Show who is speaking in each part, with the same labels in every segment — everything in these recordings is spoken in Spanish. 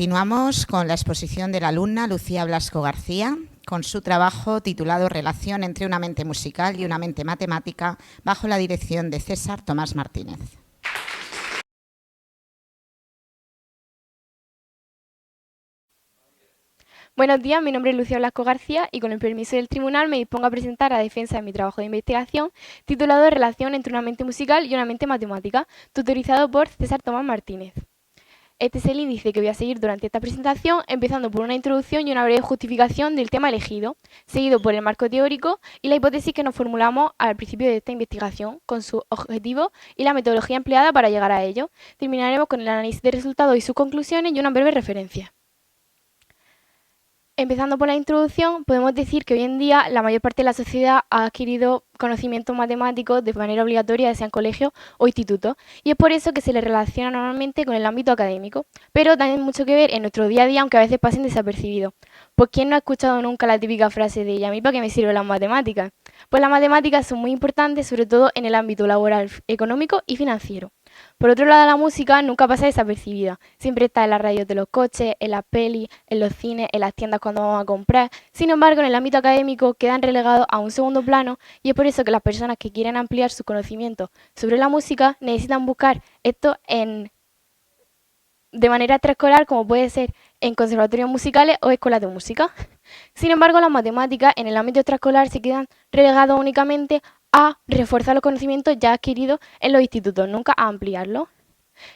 Speaker 1: Continuamos con la exposición de la alumna Lucía Blasco García, con su trabajo titulado Relación entre una mente musical y una mente matemática, bajo la dirección de César Tomás Martínez.
Speaker 2: Buenos días, mi nombre es Lucía Blasco García y con el permiso del tribunal me dispongo a presentar a defensa de mi trabajo de investigación titulado Relación entre una mente musical y una mente matemática, tutorizado por César Tomás Martínez. Este es el índice que voy a seguir durante esta presentación, empezando por una introducción y una breve justificación del tema elegido, seguido por el marco teórico y la hipótesis que nos formulamos al principio de esta investigación, con sus objetivos y la metodología empleada para llegar a ello. Terminaremos con el análisis de resultados y sus conclusiones y una breve referencia. Empezando por la introducción, podemos decir que hoy en día la mayor parte de la sociedad ha adquirido conocimientos matemáticos de manera obligatoria, ya sea en colegios o institutos, y es por eso que se les relaciona normalmente con el ámbito académico, pero tienen mucho que ver en nuestro día a día, aunque a veces pasen desapercibidos. Pues ¿quién no ha escuchado nunca la típica frase de ¿y a mí para qué me sirven las matemáticas? Pues las matemáticas son muy importantes, sobre todo en el ámbito laboral, económico y financiero. Por otro lado, la música nunca pasa desapercibida. Siempre está en las radios de los coches, en las pelis, en los cines, en las tiendas cuando vamos a comprar. Sin embargo, en el ámbito académico quedan relegados a un segundo plano y es por eso que las personas que quieren ampliar su conocimiento sobre la música necesitan buscar esto de manera extraescolar, como puede ser en conservatorios musicales o escuelas de música. Sin embargo, las matemáticas en el ámbito extraescolar se quedan relegados únicamente a reforzar los conocimientos ya adquiridos en los institutos, nunca a ampliarlos.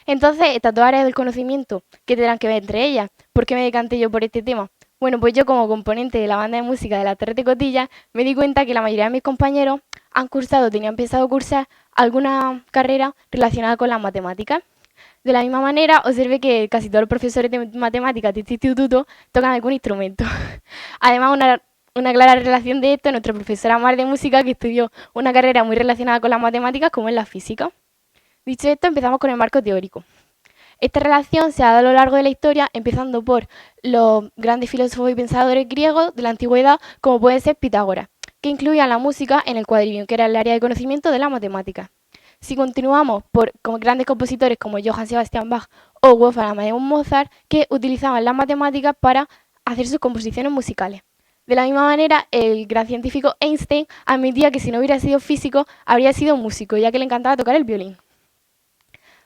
Speaker 2: Entonces, estas dos áreas del conocimiento, ¿qué tendrán que ver entre ellas? ¿Por qué me decanté yo por este tema? Bueno, pues yo como componente de la banda de música de la Torre de Cotilla, me di cuenta que la mayoría de mis compañeros han cursado, tenían pensado cursar alguna carrera relacionada con las matemáticas. De la misma manera, observé que casi todos los profesores de matemáticas de este instituto tocan algún instrumento. Además, una clara relación de esto es nuestra profesora Mar de Música, que estudió una carrera muy relacionada con las matemáticas, como es la física. Dicho esto, empezamos con el marco teórico. Esta relación se ha dado a lo largo de la historia, empezando por los grandes filósofos y pensadores griegos de la antigüedad, como puede ser Pitágoras, que incluían la música en el quadrivium, que era el área de conocimiento de la matemática. Si continuamos con grandes compositores como Johann Sebastian Bach o Wolfgang Amadeus Mozart, que utilizaban las matemáticas para hacer sus composiciones musicales. De la misma manera, el gran científico Einstein admitía que si no hubiera sido físico, habría sido músico, ya que le encantaba tocar el violín.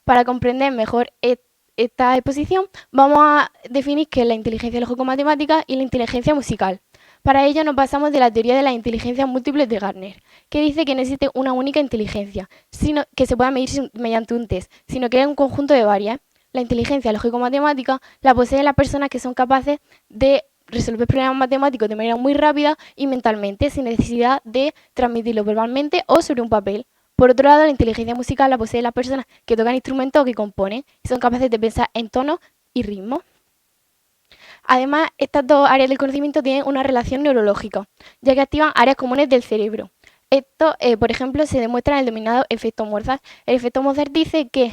Speaker 2: Para comprender mejor esta exposición, vamos a definir qué es la inteligencia lógico-matemática y la inteligencia musical. Para ello nos basamos de la teoría de las inteligencias múltiples de Gardner, que dice que no existe una única inteligencia, sino que se pueda medir mediante un test, sino que es un conjunto de varias. La inteligencia lógico-matemática la poseen las personas que son capaces de resolver problemas matemáticos de manera muy rápida y mentalmente, sin necesidad de transmitirlo verbalmente o sobre un papel. Por otro lado, la inteligencia musical la poseen las personas que tocan instrumentos o que componen y son capaces de pensar en tonos y ritmos. Además, estas dos áreas del conocimiento tienen una relación neurológica, ya que activan áreas comunes del cerebro. Esto, por ejemplo, se demuestra en el denominado efecto Mozart. El efecto Mozart dice que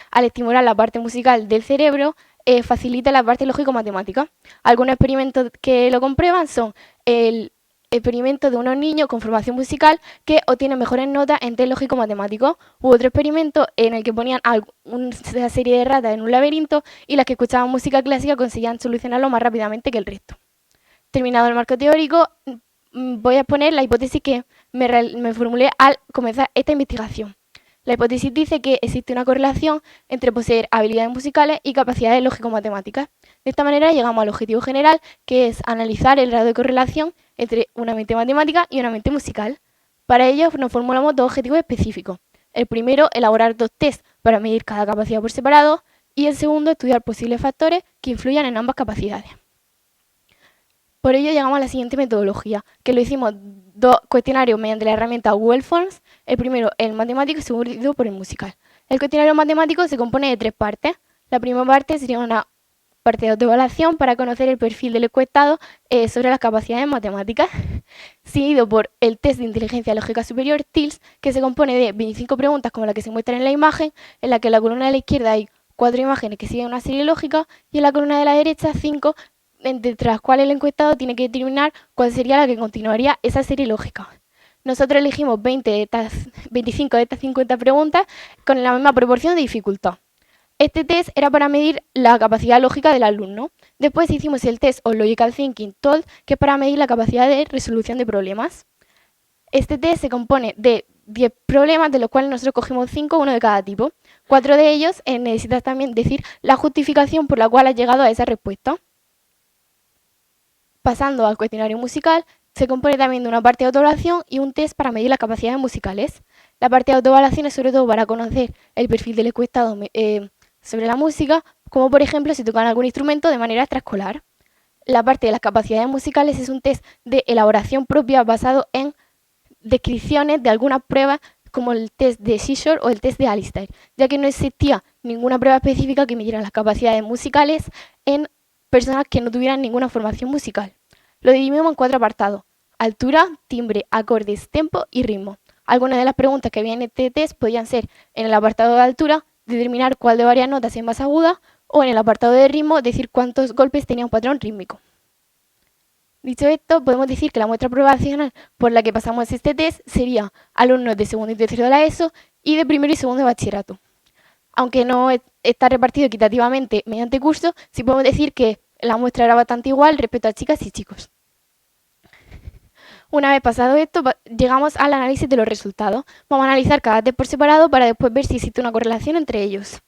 Speaker 2: al estimular la parte musical del cerebro, facilita la parte lógico-matemática. Algunos experimentos que lo comprueban son el experimento de unos niños con formación musical que obtienen mejores notas en test lógico-matemático, u otro experimento en el que ponían una serie de ratas en un laberinto y las que escuchaban música clásica conseguían solucionarlo más rápidamente que el resto. Terminado el marco teórico, voy a exponer la hipótesis que me formulé al comenzar esta investigación. La hipótesis dice que existe una correlación entre poseer habilidades musicales y capacidades lógico-matemáticas. De esta manera llegamos al objetivo general, que es analizar el grado de correlación entre una mente matemática y una mente musical. Para ello nos formulamos dos objetivos específicos. El primero, elaborar dos tests para medir cada capacidad por separado, y el segundo, estudiar posibles factores que influyan en ambas capacidades. Por ello llegamos a la siguiente metodología, que lo hicimos dos cuestionarios mediante la herramienta Google Forms. El primero, el matemático, y el segundo por el musical. El cuestionario matemático se compone de tres partes. La primera parte sería una parte de autoevaluación para conocer el perfil del encuestado sobre las capacidades matemáticas, seguido por el test de inteligencia lógica superior, TILS, que se compone de 25 preguntas como la que se muestra en la imagen, en la que en la columna de la izquierda hay 4 imágenes que siguen una serie lógica y en la columna de la derecha 5, entre las cuales el encuestado tiene que determinar cuál sería la que continuaría esa serie lógica. Nosotros elegimos 25 de estas 50 preguntas con la misma proporción de dificultad. Este test era para medir la capacidad lógica del alumno. Después hicimos el test of Logical Thinking TOLD, que es para medir la capacidad de resolución de problemas. Este test se compone de 10 problemas, de los cuales nosotros cogimos 5, uno de cada tipo. 4 de ellos necesitas también decir la justificación por la cual has llegado a esa respuesta. Pasando al cuestionario musical, se compone también de una parte de autoevaluación y un test para medir las capacidades musicales. La parte de autoevaluación es sobre todo para conocer el perfil del encuestado sobre la música, como por ejemplo si tocan algún instrumento de manera extraescolar. La parte de las capacidades musicales es un test de elaboración propia basado en descripciones de algunas pruebas como el test de Seashore o el test de Alistair, ya que no existía ninguna prueba específica que midiera las capacidades musicales en personas que no tuvieran ninguna formación musical. Lo dividimos en 4 apartados: altura, timbre, acordes, tempo y ritmo. Algunas de las preguntas que había en este test podían ser, en el apartado de altura, determinar cuál de varias notas es más aguda, o en el apartado de ritmo, decir cuántos golpes tenía un patrón rítmico. Dicho esto, podemos decir que la muestra probacional por la que pasamos este test sería alumnos de segundo y tercero de la ESO y de primero y segundo de bachillerato. Aunque no está repartido equitativamente mediante curso, sí podemos decir que la muestra era bastante igual respecto a chicas y chicos. Una vez pasado esto, llegamos al análisis de los resultados. Vamos a analizar cada test por separado para después ver si existe una correlación entre ellos.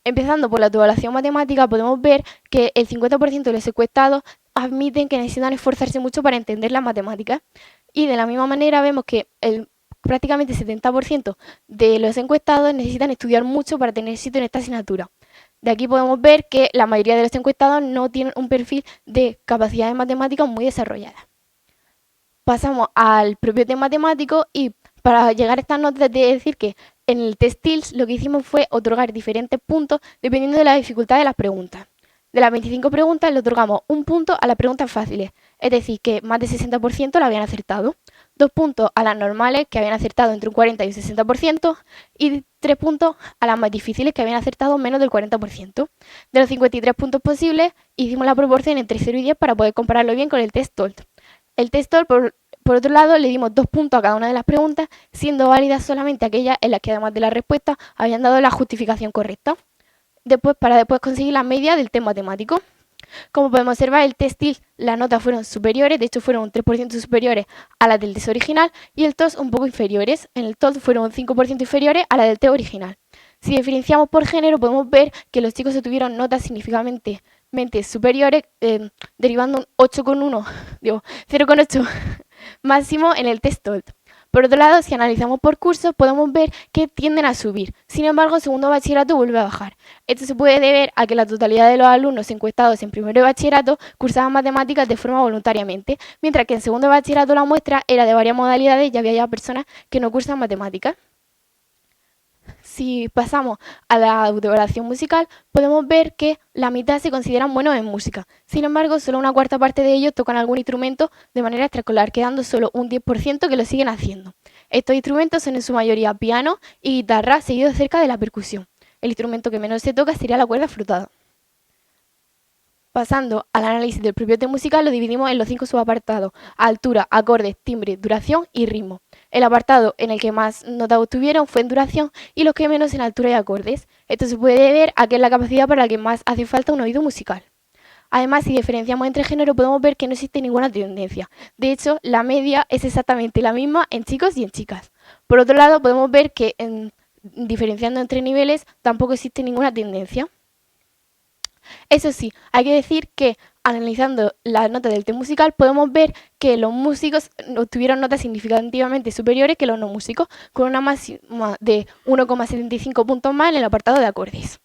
Speaker 2: Empezando por la autoevaluación matemática, podemos ver que el 50% de los encuestados admiten que necesitan esforzarse mucho para entender las matemáticas. Y de la misma manera vemos que prácticamente el 70% de los encuestados necesitan estudiar mucho para tener éxito en esta asignatura. De aquí podemos ver que la mayoría de los encuestados no tienen un perfil de capacidades matemáticas muy desarrolladas. Pasamos al propio test matemático y para llegar a estas notas de decir que en el test TILS lo que hicimos fue otorgar diferentes puntos dependiendo de la dificultad de las preguntas. De las 25 preguntas le otorgamos un punto a las preguntas fáciles, es decir, que más del 60% la habían acertado, 2 puntos a las normales, que habían acertado entre un 40 y un 60%, y 3 puntos a las más difíciles, que habían acertado menos del 40%. De los 53 puntos posibles, hicimos la proporción entre 0 y 10 para poder compararlo bien con el test TOLD. El test TOLD, por otro lado, le dimos 2 puntos a cada una de las preguntas, siendo válidas solamente aquellas en las que además de la respuesta habían dado la justificación correcta. Para después conseguir la media del test matemático. Como podemos observar, el test TILS, las notas fueron superiores, de hecho fueron un 3% superiores a las del test original, y el TOLD un poco inferiores. En el TOLD fueron un 5% inferiores a las del test original. Si diferenciamos por género, podemos ver que los chicos obtuvieron notas significativamente superiores, derivando un 0,8 máximo en el test TOLD. Por otro lado, si analizamos por cursos, podemos ver que tienden a subir. Sin embargo, en segundo de bachillerato vuelve a bajar. Esto se puede deber a que la totalidad de los alumnos encuestados en primero de bachillerato cursaban matemáticas de forma voluntariamente, mientras que en segundo de bachillerato la muestra era de varias modalidades y había ya personas que no cursan matemáticas. Si pasamos a la autoevaluación musical, podemos ver que la mitad se consideran buenos en música. Sin embargo, solo una cuarta parte de ellos tocan algún instrumento de manera extraescolar, quedando solo un 10% que lo siguen haciendo. Estos instrumentos son en su mayoría piano y guitarra, seguidos cerca de la percusión. El instrumento que menos se toca sería la cuerda frotada. Pasando al análisis del propio test musical, lo dividimos en los 5 subapartados: altura, acordes, timbre, duración y ritmo. El apartado en el que más notas obtuvieron fue en duración y los que menos en altura y acordes. Esto se puede deber a que es la capacidad para la que más hace falta un oído musical. Además, si diferenciamos entre géneros, podemos ver que no existe ninguna tendencia. De hecho, la media es exactamente la misma en chicos y en chicas. Por otro lado, podemos ver que diferenciando entre niveles tampoco existe ninguna tendencia. Eso sí, hay que decir que analizando las notas del test musical podemos ver que los músicos obtuvieron notas significativamente superiores que los no músicos, con una máxima de 1,75 puntos más en el apartado de acordes.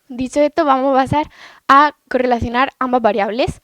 Speaker 2: Dicho esto, vamos a pasar a correlacionar ambas variables.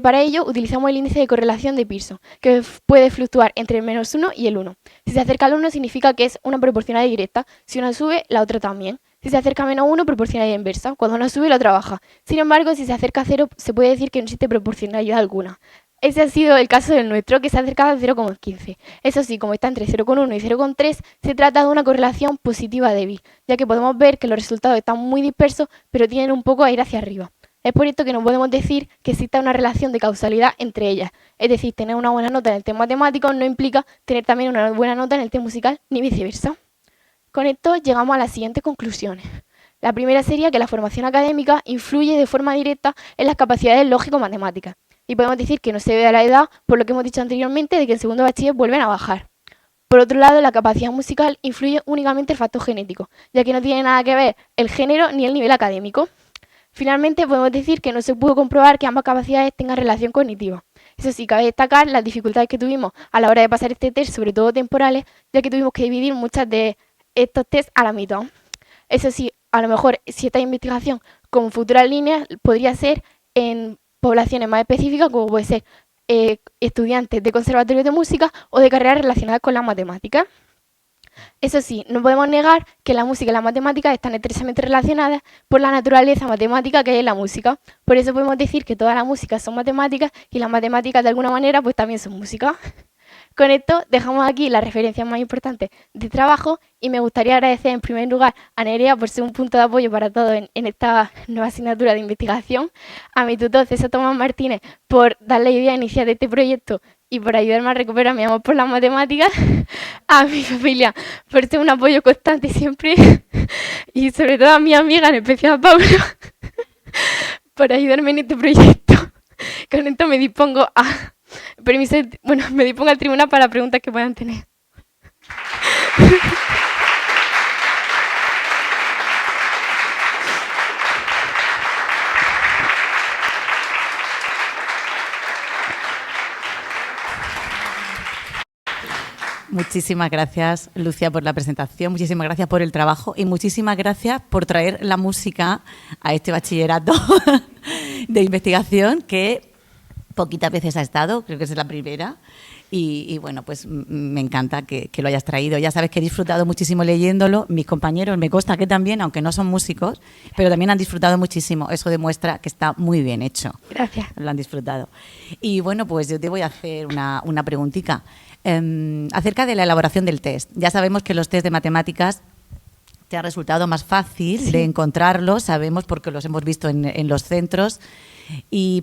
Speaker 2: Para ello utilizamos el índice de correlación de Pearson, que puede fluctuar entre el -1 y el 1. Si se acerca al 1 significa que es una proporcionalidad directa, si una sube, la otra también. Si se acerca a -1, proporcionalidad inversa, cuando una sube, la otra baja. Sin embargo, si se acerca a 0, se puede decir que no existe proporcionalidad alguna. Ese ha sido el caso del nuestro, que se ha acercado a 0,15. Eso sí, como está entre 0,1 y 0,3, se trata de una correlación positiva débil, ya que podemos ver que los resultados están muy dispersos, pero tienen un poco a ir hacia arriba. Es por esto que no podemos decir que exista una relación de causalidad entre ellas. Es decir, tener una buena nota en el test matemático no implica tener también una buena nota en el test musical, ni viceversa. Con esto llegamos a las siguientes conclusiones. La primera sería que la formación académica influye de forma directa en las capacidades lógico-matemáticas. Y podemos decir que no se ve a la edad, por lo que hemos dicho anteriormente, de que en segundo bachiller vuelven a bajar. Por otro lado, la capacidad musical influye únicamente el factor genético, ya que no tiene nada que ver el género ni el nivel académico. Finalmente, podemos decir que no se pudo comprobar que ambas capacidades tengan relación cognitiva. Eso sí, cabe destacar las dificultades que tuvimos a la hora de pasar este test, sobre todo temporales, ya que tuvimos que dividir muchas de estos tests a la mitad. Eso sí, a lo mejor si esta investigación con futuras líneas podría ser en poblaciones más específicas, como puede ser estudiantes de conservatorios de música o de carreras relacionadas con las matemáticas. Eso sí, no podemos negar que la música y las matemáticas están estrechamente relacionadas por la naturaleza matemática que hay en la música. Por eso podemos decir que todas las músicas son matemáticas y las matemáticas de alguna manera pues también son música. Con esto dejamos aquí las referencias más importantes de trabajo y me gustaría agradecer en primer lugar a Nerea por ser un punto de apoyo para todos en esta nueva asignatura de investigación, a mi tutor César Tomás Martínez por dar la idea inicial de este proyecto y por ayudarme a recuperar mi amor por las matemáticas, a mi familia por ser un apoyo constante siempre y sobre todo a mi amiga, en especial a Paula, por ayudarme en este proyecto. Con esto me dispongo a... Permiso, bueno, me dispongo al tribunal para preguntas que puedan tener.
Speaker 3: Muchísimas gracias, Lucia, por la presentación, muchísimas gracias por el trabajo y muchísimas gracias por traer la música a este bachillerato de investigación que poquitas veces ha estado, creo que es la primera. Y bueno, pues me encanta que lo hayas traído. Ya sabes que he disfrutado muchísimo leyéndolo. Mis compañeros, me consta que también, aunque no son músicos, pero también han disfrutado muchísimo. Eso demuestra que está muy bien hecho.
Speaker 2: Gracias.
Speaker 3: Lo han disfrutado. Y bueno, pues yo te voy a hacer una preguntita acerca de la elaboración del test. Ya sabemos que los test de matemáticas te ha resultado más fácil de encontrarlos, sabemos porque los hemos visto en los centros,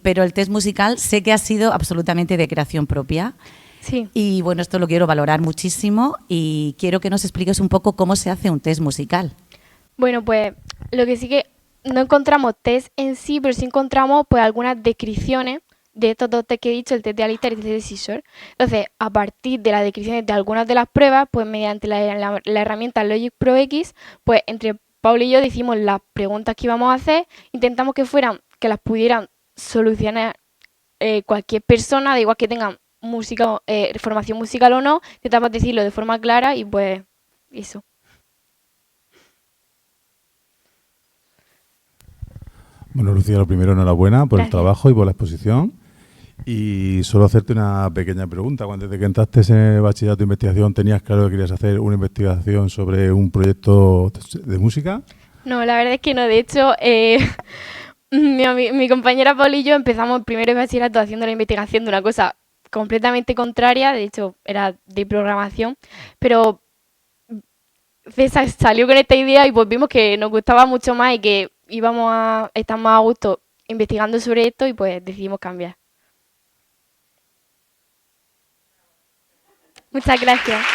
Speaker 3: pero el test musical sé que ha sido absolutamente de creación propia.
Speaker 2: Sí.
Speaker 3: Y bueno, esto lo quiero valorar muchísimo y quiero que nos expliques un poco cómo se hace un test musical.
Speaker 2: Bueno, pues lo que sí que no encontramos test en sí, pero sí encontramos pues algunas descripciones de estos dos test que he dicho, el test de Alistair y el test de Scissor. Entonces, a partir de las descripciones de algunas de las pruebas, pues mediante la herramienta Logic Pro X, pues entre Paula y yo decimos las preguntas que íbamos a hacer, intentamos que las pudieran solucionar cualquier persona, da igual que tengan música, formación musical o no, intentamos decirlo de forma clara y pues eso.
Speaker 4: Bueno, Lucía, lo primero, enhorabuena por
Speaker 2: Gracias.
Speaker 4: el trabajo y por la exposición. Y solo hacerte una pequeña pregunta. Cuando desde que entraste en el bachillerato de investigación, ¿tenías claro que querías hacer una investigación sobre un proyecto de música?
Speaker 2: No, la verdad es que no. De hecho, mi compañera Paula y yo empezamos primero de bachillerato haciendo la investigación de una cosa completamente contraria, de hecho era de programación, pero César salió con esta idea y pues vimos que nos gustaba mucho más y que íbamos a estar más a gusto investigando sobre esto y pues decidimos cambiar. Muchas gracias.